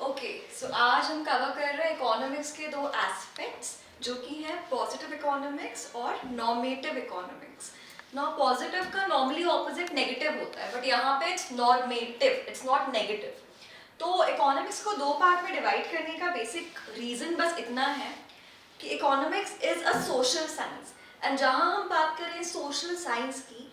Okay so आज हम cover कर रहे हैं इकोनॉमिक्स के दो एस्पेक्ट्स जो कि हैं पॉजिटिव इकोनॉमिक्स और नॉर्मेटिव इकोनॉमिक्स। नाउ पॉजिटिव का नॉर्मली ऑपोजिट नेगेटिव होता है, बट यहाँ पे it's normative, it's not negative. तो इकोनॉमिक्स को दो पार्ट में डिवाइड करने का बेसिक रीजन बस इतना है कि economics is a social science, and जहाँ हम बात कर रहे हैं सोशल साइंस की,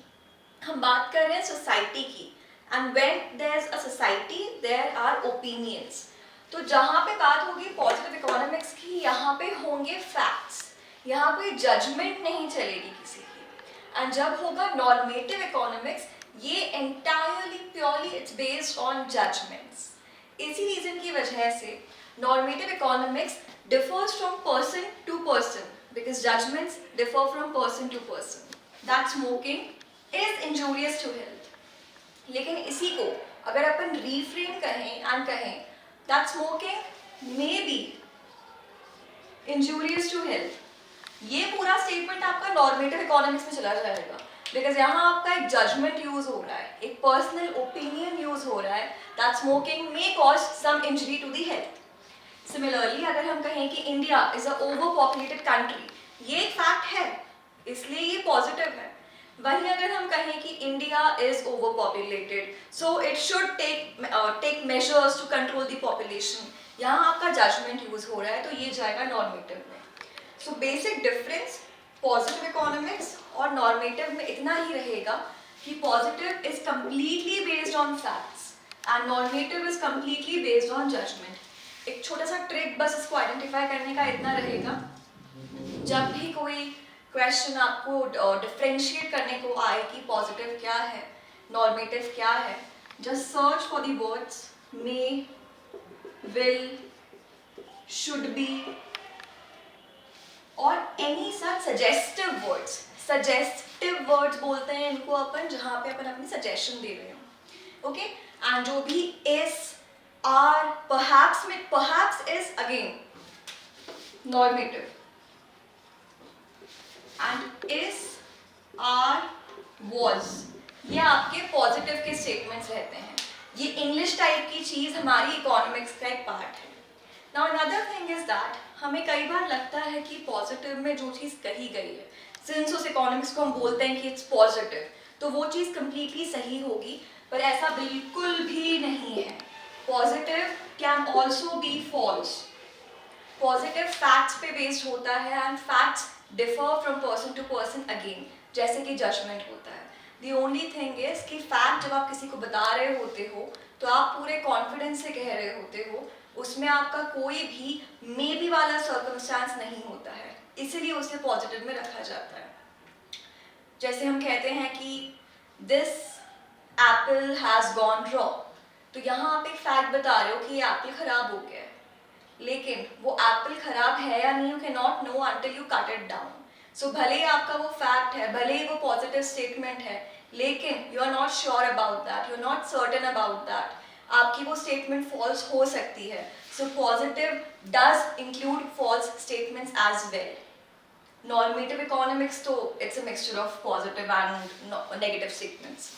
हम बात कर रहे हैं सोसाइटी की, and when there is a society there are opinions. तो जहाँ पे बात होगी पॉजिटिव इकोनॉमिक्स की, यहाँ पे होंगे फैक्ट्स, यहाँ पे जजमेंट नहीं चलेगी किसी की। एंड जब होगा नॉर्मेटिव इकोनॉमिक्स, ये entirely purely it's based on judgements. इसी रीजन की वजह से normative economics differs from person to person, because judgements differ from person to person. That smoking is injurious to health. लेकिन इसी को अगर अपन रीफ्रेम कहें एंड कहें that smoking may be injurious to health, ये पूरा स्टेटमेंट आपका नॉर्मेटिव इकोनॉमिक्स में चला जाएगा, बिकॉज यहाँ आपका एक जजमेंट यूज हो रहा है, एक पर्सनल ओपिनियन यूज हो रहा है that smoking may cause some injury to the health. Similarly अगर हम कहें कि India is a over populated country, ये एक फैक्ट है, इसलिए ये पॉजिटिव है। वहीं अगर हम कहें कि India is overpopulated so it should take measures to control the population, यहाँ आपका जजमेंट यूज हो रहा है, तो ये जाएगा नॉर्मेटिव में। So basic difference positive economics और नॉर्मेटिव में इतना ही रहेगा कि positive is completely based on facts and normative is completely based on judgement. एक छोटा सा ट्रिक बस इसको आइडेंटिफाई करने का इतना रहेगा, जब भी कोई क्वेश्चन आपको डिफ्रेंशिएट करने को आए कि पॉजिटिव क्या है, नॉर्मेटिव क्या है, just search for the words may, will, should be और any such suggestive words. Suggestive words बोलते हैं इनको अपन, जहाँ पे अपन अपनी सजेशन दे रहे हो। ओके, एंड जो भी इज, आर, परहैप्स में perhaps is again normative, and is, are, was ये आपके पॉजिटिव के स्टेटमेंट्स रहते हैं। ये इंग्लिश टाइप की चीज़ हमारी इकोनॉमिक्स का एक पार्ट है। Now another thing is that हमें कई बार लगता है कि पॉजिटिव में जो चीज़ कही गई है, सिंस उस इकोनॉमिक्स को हम बोलते हैं कि इट्स पॉजिटिव, तो वो चीज़ कंप्लीटली सही होगी, पर ऐसा बिल्कुल भी नहीं है। Positive can also be false. Positive facts पे बेस्ड होता है and facts differ from person to person again, जैसे कि जजमेंट होता है। दी ओनली थिंग इज कि फैक्ट जब आप किसी को बता रहे होते हो तो आप पूरे कॉन्फिडेंस से कह रहे होते हो, उसमें आपका कोई भी मे बी वाला सर्कमस्टांस नहीं होता है, इसीलिए उसे पॉजिटिव में रखा जाता है। जैसे हम कहते हैं कि this Apple has gone raw, तो यहाँ आप एक फैक्ट बता रहे हो कि ये एप्पल खराब हो गया है, लेकिन वो एप्पल खराब है या नहीं, you can not know until you cut it down. So भले ही आपका वो फैक्ट है, भले ही वो पॉजिटिव स्टेटमेंट है, लेकिन you are not sure about that, you are not certain about that, आपकी वो स्टेटमेंट फॉल्स हो सकती है। So positive does include false statements as well. Normative economics तो it's a mixture of positive and negative statements.